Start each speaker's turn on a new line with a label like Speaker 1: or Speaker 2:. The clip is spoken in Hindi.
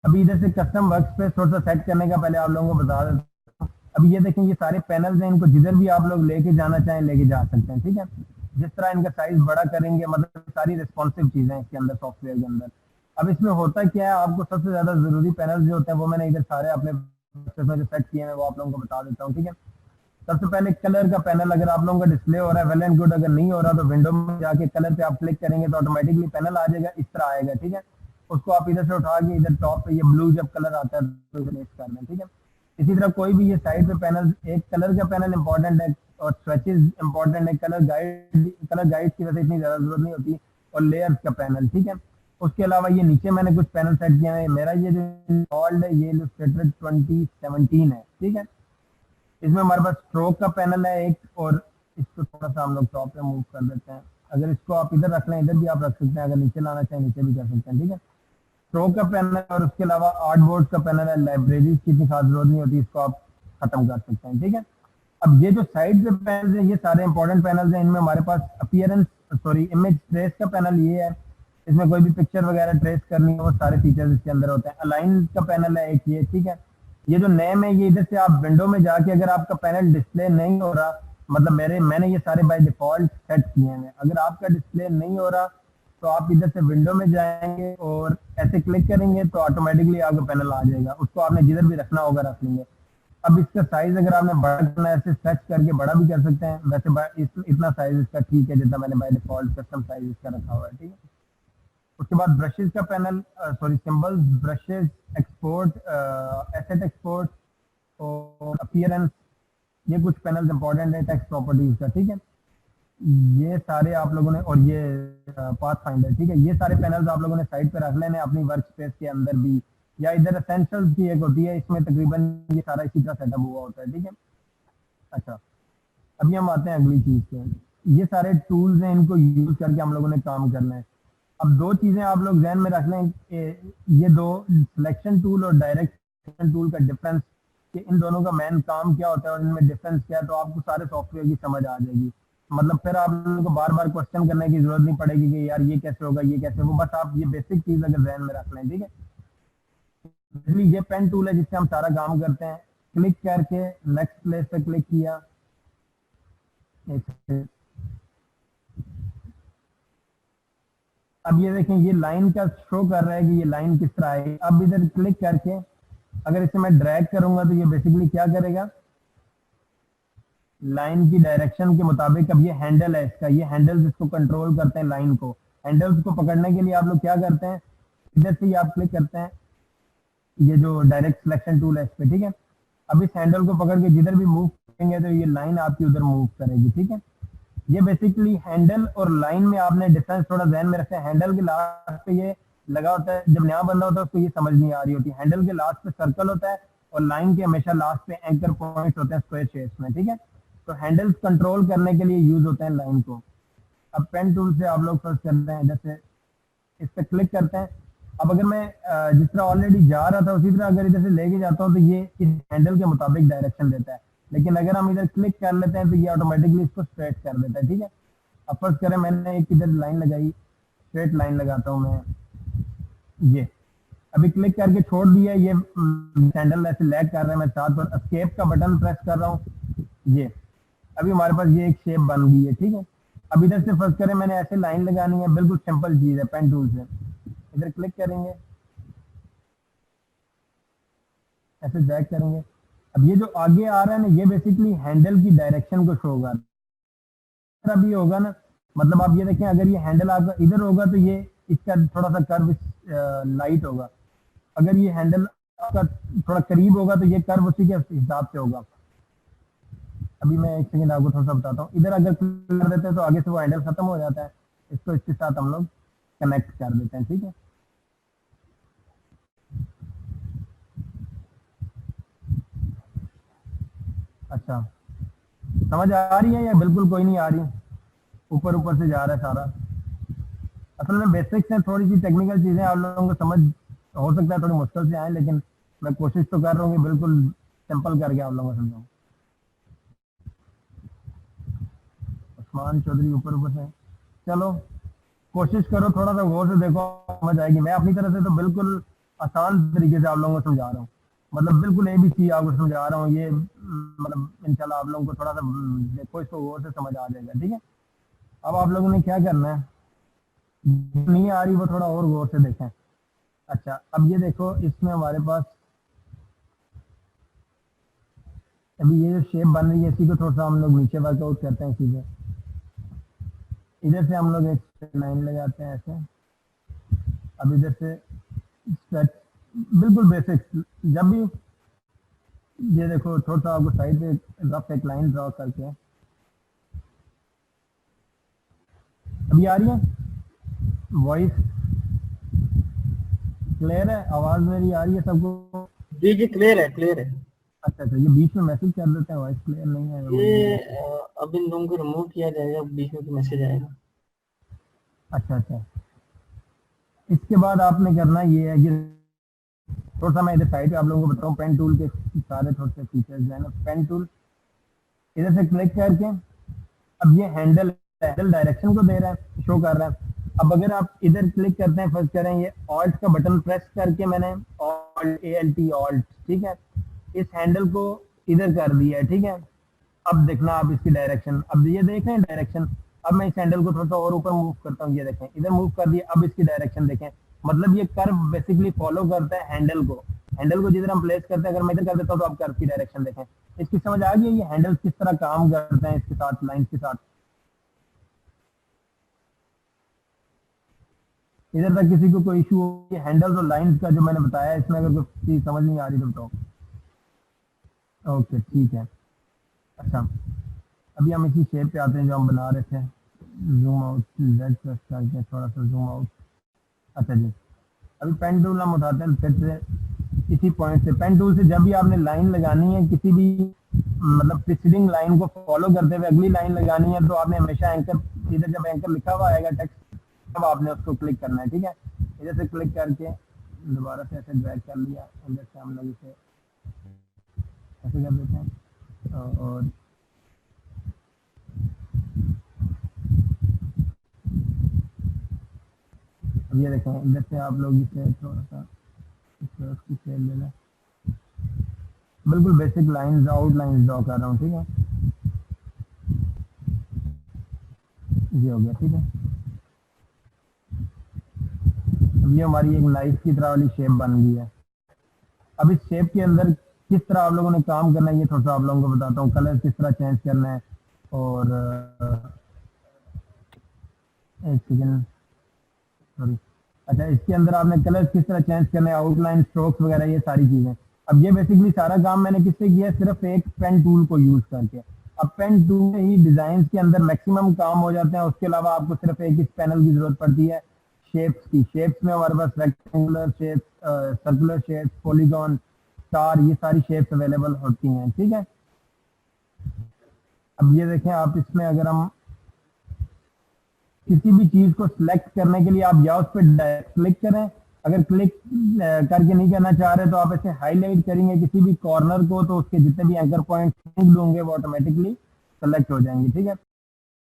Speaker 1: अभी इधर से कस्टम वर्क स्पेस थोड़ा सा सेट करने का पहले आप लोगों को बता देता हूँ। अभी ये देखें, ये सारे पैनल्स हैं, इनको जिधर भी आप लोग लेके जाना चाहें लेके जा सकते हैं, ठीक है। जिस तरह इनका साइज बड़ा करेंगे, मतलब सारी रिस्पॉन्सिव चीजें हैं इसके अंदर, सॉफ्टवेयर के अंदर। अब इसमें होता क्या है, आपको सबसे ज्यादा जरूरी पैनल जो होते हैं वो मैंने इधर सारे अपने जो सेट किए हैं वो आप लोगों को बता देता हूँ, ठीक है। सबसे पहले कलर का पैनल, अगर आप लोगों का डिस्प्ले हो रहा है वेल एंड गुड, अगर नहीं हो रहा तो विंडो में जाके कलर पे आप क्लिक करेंगे तो ऑटोमेटिकली पैनल आ जाएगा, इस तरह आएगा, ठीक है। उसको आप इधर से उठा के इधर टॉप पे ये ब्लू जब कलर आता है तो इसे प्लेस कर लें, ठीक है। इसी तरह कोई भी ये साइड पे पैनल, एक कलर का पैनल इंपॉर्टेंट है और स्विचेस इंपॉर्टेंट है। कलर गाइड की वजह से इतनी ज्यादा जरूरत नहीं होती, और लेयर्स का पैनल, ठीक है। उसके अलावा ये नीचे मैंने कुछ पैनल सेट किए हैं। मेरा ये जो इंस्टॉल्ड है ये इलस्ट्रेटर 2017 है, ठीक है। इसमें हमारे पास स्ट्रोक का पैनल है एक, और इसको थोड़ा सा हम लोग टॉप पे मूव कर देते हैं। अगर इसको आप इधर रख लें, इधर भी आप रख सकते हैं, अगर नीचे लाना चाहें नीचे भी कर सकते हैं, ठीक है। स्ट्रोक का पैनल है, और उसके अलावा आर्ट बोर्ड का पैनल है। लाइब्रेरी की इतनी खास जरूरत नहीं होती, इसको आप खत्म कर सकते हैं, ठीक है। अब ये जो साइड पे पैनल है ये सारे इंपॉर्टेंट पैनल हैं। इनमें हमारे पास अपीयरेंस, सॉरी इमेज ट्रेस का पैनल ये है। इसमें कोई भी पिक्चर वगैरह ट्रेस करनी है वो सारे फीचर्स इसके अंदर होते हैं। अलाइन का पैनल है एक ये, ठीक है। ये जो नेम है ये इधर से आप विंडो में जाके, अगर आपका पैनल डिस्प्ले नहीं हो रहा, मतलब मैंने ये सारे बाय डिफॉल्ट सेट किए हैं। अगर आपका डिस्प्ले नहीं हो रहा तो आप इधर से विंडो में जाएंगे और ऐसे क्लिक करेंगे तो ऑटोमेटिकली आपका पैनल आ जाएगा। उसको आपने जिधर भी रखना होगा रख लेंगे। अब इसका साइज अगर आपने बड़ा करना है, ऐसे स्ट्रेच करके बड़ा भी कर सकते हैं। वैसे इतना साइज इसका ठीक है जितना मैंने बाय डिफॉल्ट कस्टम साइज इसका रखा हुआ है, ठीक है। उसके बाद ब्रशेस का panel, sorry symbols, brushes, export, asset export और अपीयरेंस, ये कुछ पैनल इंपॉर्टेंट है टेक्स्ट प्रॉपर्टीज का, ठीक है। ये सारे आप लोगों ने, और ये पाथ फाइंडर, ठीक है। ये सारे पैनल्स आप लोगों ने साइड पे रख लेने अपनी वर्क स्पेस के अंदर भी, या इधर एसेंशियल्स की एक होती है, इसमें तकरीबन ये सारा इसी तरह सेटअप हुआ होता है, ठीक है। अच्छा, अभी हम आते हैं अगली चीज पे। ये सारे टूल्स हैं, इनको यूज करके हम लोगों ने काम करना है। अब दो चीजें आप लोग ध्यान में रख लें, ये दो, सिलेक्शन टूल और डायरेक्शन टूल का डिफरेंस, कि इन दोनों का मेन काम क्या होता है और इनमें डिफरेंस क्या है, तो आपको सारे सॉफ्टवेयर की समझ आ जाएगी। मतलब फिर आप लोगों को बार बार क्वेश्चन करने की जरूरत नहीं पड़ेगी कि यार ये कैसे होगा ये कैसे होगा, बस आप ये बेसिक चीज अगर ध्यान में रख लें, ठीक है। इसलिए ये पेन टूल है जिससे हम सारा काम करते हैं। क्लिक करके नेक्स्ट प्लेस पे क्लिक किया, अब ये देखें ये लाइन का शो कर रहा है कि ये लाइन किस तरह आएगी। अब इधर क्लिक करके अगर इसे मैं ड्रैग करूंगा तो ये बेसिकली क्या करेगा, लाइन की डायरेक्शन के मुताबिक। अब ये हैंडल है इसका, ये हैंडल्स इसको कंट्रोल करते हैं लाइन को। हैंडल्स को पकड़ने के लिए आप लोग क्या करते हैं, इधर से ही आप क्लिक करते हैं, ये जो डायरेक्ट सिलेक्शन टूल है इस पे, ठीक है। अब इस हैंडल को पकड़ के जिधर भी मूव करेंगे तो ये लाइन आपकी उधर मूव करेगी, ठीक है। ये बेसिकली हैंडल और लाइन में आपने डिफरेंस थोड़ा ध्यान में रखना है। हैंडल के लास्ट पे ये लगा होता है, जब नया बंदा होता है उसको ये समझ नहीं आ रही होती। हैंडल के लास्ट पे सर्कल होता है और लाइन के हमेशा लास्ट पे एंकर पॉइंट होते हैं स्क्वायर शेप्स में, ठीक है। तो हैंडल्स कंट्रोल करने के लिए यूज होते हैं लाइन को। अब पेन टूल से आप लोग फर्स्ट करते हैं, जैसे इस पर क्लिक करते हैं। अब अगर मैं जिस तरह ऑलरेडी जा रहा था उसी तरह अगर इधर से लेके जाता हूँ तो ये इस हैंडल के मुताबिक डायरेक्शन देता है। लेकिन अगर हम इधर क्लिक कर लेते हैं तो ये ऑटोमेटिकली इसको स्ट्रेट कर देता है, ठीक है। अब फर्स्ट करें, मैंने एक इधर लाइन लगाई, स्ट्रेट लाइन लगाता हूँ मैं, ये अभी क्लिक करके छोड़ दिया। ये हैंडल ऐसे लैग कर रहा है, मैं साथ पर एस्केप का बटन प्रेस कर रहा हूँ, ये अभी हमारे पास ये एक शेप बन गई है, ठीक है। अब इधर से फर्स्ट करें, मैंने ऐसे लाइन लगानी है, बिल्कुल सिंपल चीज है पेन टूल से। इधर क्लिक करेंगे, ऐसे ड्रैग करेंगे। अब ये जो आगे आ रहा है ना, ये बेसिकली हैंडल की डायरेक्शन को शो होगा। भी होगा ना, मतलब आप ये देखें, अगर ये हैंडल आपका इधर होगा तो ये इसका थोड़ा सा कर्व लाइट होगा। अगर ये हैंडल आपका थोड़ा करीब होगा तो ये कर्व उसी के हिसाब से होगा। अभी मैं एक सेकंड आपको थोड़ा सा बताता हूँ। इधर अगर कर देते हैं तो आगे से वो हैंडल खत्म हो जाता है, इसको इसके साथ हम लोग कनेक्ट कर देते हैं, ठीक है। अच्छा, समझ आ रही है या बिल्कुल कोई नहीं आ रही, ऊपर ऊपर से जा रहा है सारा। असल में बेसिक्स हैं, थोड़ी सी टेक्निकल चीजें आप लोगों को समझ हो सकता है थोड़ी मुश्किल से आए, लेकिन मैं कोशिश तो कर रहा हूँ कि बिल्कुल सिंपल करके आप लोगों को समझाऊँ। उस्मान चौधरी ऊपर ऊपर से, चलो कोशिश करो, थोड़ा सा गौर से देखो, समझ आएगी। मैं अपनी तरफ से तो बिल्कुल आसान तरीके से आप लोगों को समझा रहा हूँ, मतलब बिल्कुल ABC आपको समझा रहा हूँ, ये मतलब इंशाल्लाह आप लोगों को थोड़ा सा देखो इसको गौर से समझ आ जाएगा, ठीक है। अब आप लोगों ने क्या करना है, नहीं आ रही वो थोड़ा और गौर से देखें। अच्छा, अब ये देखो इसमें हमारे पास अभी ये जो शेप बन रही है इसी को थोड़ा सा हम लोग नीचे वर्कआउट करते हैं सीधे। इधर से हम लोग एक लाइन लगाते हैं ऐसे। अब इधर से स्ट्रेच, बिल्कुल बेसिक। जब भी ये देखो थोड़ा सा आपको साइड पे रफ एक लाइन ड्रॉ करके, अभी आ रही है वॉइस क्लियर है, आवाज मेरी आ रही है सबको?
Speaker 2: जी जी क्लियर है, क्लियर है।
Speaker 1: अच्छा अच्छा, ये बीच में मैसेज कर देते हैं वॉइस क्लियर नहीं है
Speaker 2: ये अब इन लोगों को रिमूव किया जाएगा, बीच में तो मैसेज आएगा।
Speaker 1: अच्छा अच्छा, इसके बाद आपने करना ये है कि थोड़ा सा मैं इधर साइड पे आप लोगों को बताऊँ, पेन टूल के सारे थोड़े से फीचर्स जो है ना, पेन टूल इधर से क्लिक करके, अब ये हैंडल डायरेक्शन को दे रहा है, शो कर रहा है। अब अगर आप इधर क्लिक करते हैं, फर्स्ट करें ये ऑल्ट का बटन प्रेस करके, मैंने ऑल्ट ALT ऑल्ट, ठीक है, इस हैंडल को इधर कर दिया है, ठीक है। अब देखना आप इसकी डायरेक्शन, अब ये देख रहे हैं डायरेक्शन। अब मैं इस हैंडल को थोड़ा सा और ऊपर मूव करता हूँ, ये देखें इधर मूव कर दिया, अब इसकी डायरेक्शन देखें, मतलब ये कर्व बेसिकली फॉलो करता है हैंडल को जिधर हम प्लेस करते हैं, अगर मैं इधर कर देता हूँ तो आप कर्व की डायरेक्शन देखें। इसकी समझ आ गई ये हैंडल किस तरह काम करते हैं इसके साथ, लाइन के साथ। इधर तक किसी को कोई इशू हो, हैंडल्स और लाइंस का जो मैंने बताया, इसमें अगर कोई चीज समझ नहीं आ रही तो बताओ। ओके ठीक है। अच्छा, अभी हम इसी शेप पे आते हैं जो हम बना रहे थे। जूम आउट, Z प्रेस करके थोड़ा सा जूम आउट। अच्छा जी, अभी पेन टूल हम उठाते हैं फिर से इसी पॉइंट से। पेन टूल से जब भी आपने लाइन लगानी है, किसी भी मतलब प्रीसीडिंग लाइन को फॉलो करते हुए अगली लाइन लगानी है, तो आपने हमेशा एंकर, इधर जब एंकर लिखा हुआ आएगा टेक्स्ट, तब आपने उसको क्लिक करना है, ठीक है। इधर से क्लिक करके दोबारा से ऐसे ड्रैग कर लिया, इधर से हम लोग इसे ऐसे कर देते हैं। और अब ये देखें इधर से आप लोग इसे थोड़ा सा इसकी शेप देना, बिल्कुल बेसिक लाइंस, आउटलाइंस ड्रॉ कर रहा हूँ, ठीक है। ये हो गया, ठीक है। अब ये हमारी एक नाइफ की तरह वाली शेप बन गई है। अब इस शेप के अंदर किस तरह आप लोगों ने काम करना है ये थोड़ा सा आप लोगों को बताता हूँ। कलर किस तरह चेंज करना है, और एक सेकेंड, सॉरी। अच्छा, इसके अंदर आपने कलर किस तरह चेंज करना है, आउटलाइन, स्ट्रोक्स वगैरह, ये सारी चीजें। अब ये बेसिकली सारा काम मैंने किससे किया है, सिर्फ एक पेन टूल को यूज करके। अब पेन टूल में ही डिजाइन के अंदर मैक्सिमम काम हो जाते हैं, उसके अलावा आपको सिर्फ एक इस पैनल की जरूरत पड़ती है शेप्स की। शेप्स में हमारे पास rectangular shapes, circular shapes, polygon, star, ये सारी शेप्स अवेलेबल होती हैं, ठीक है। अब ये देखें आप, इसमें अगर हम किसी भी चीज को सिलेक्ट करने के लिए आप या उस पर क्लिक करें, अगर क्लिक करके नहीं करना चाह रहे तो आप ऐसे हाईलाइट करेंगे किसी भी कॉर्नर को, तो उसके जितने भी एंकर पॉइंट होंगे वो ऑटोमेटिकली सेलेक्ट हो जाएंगे, ठीक है।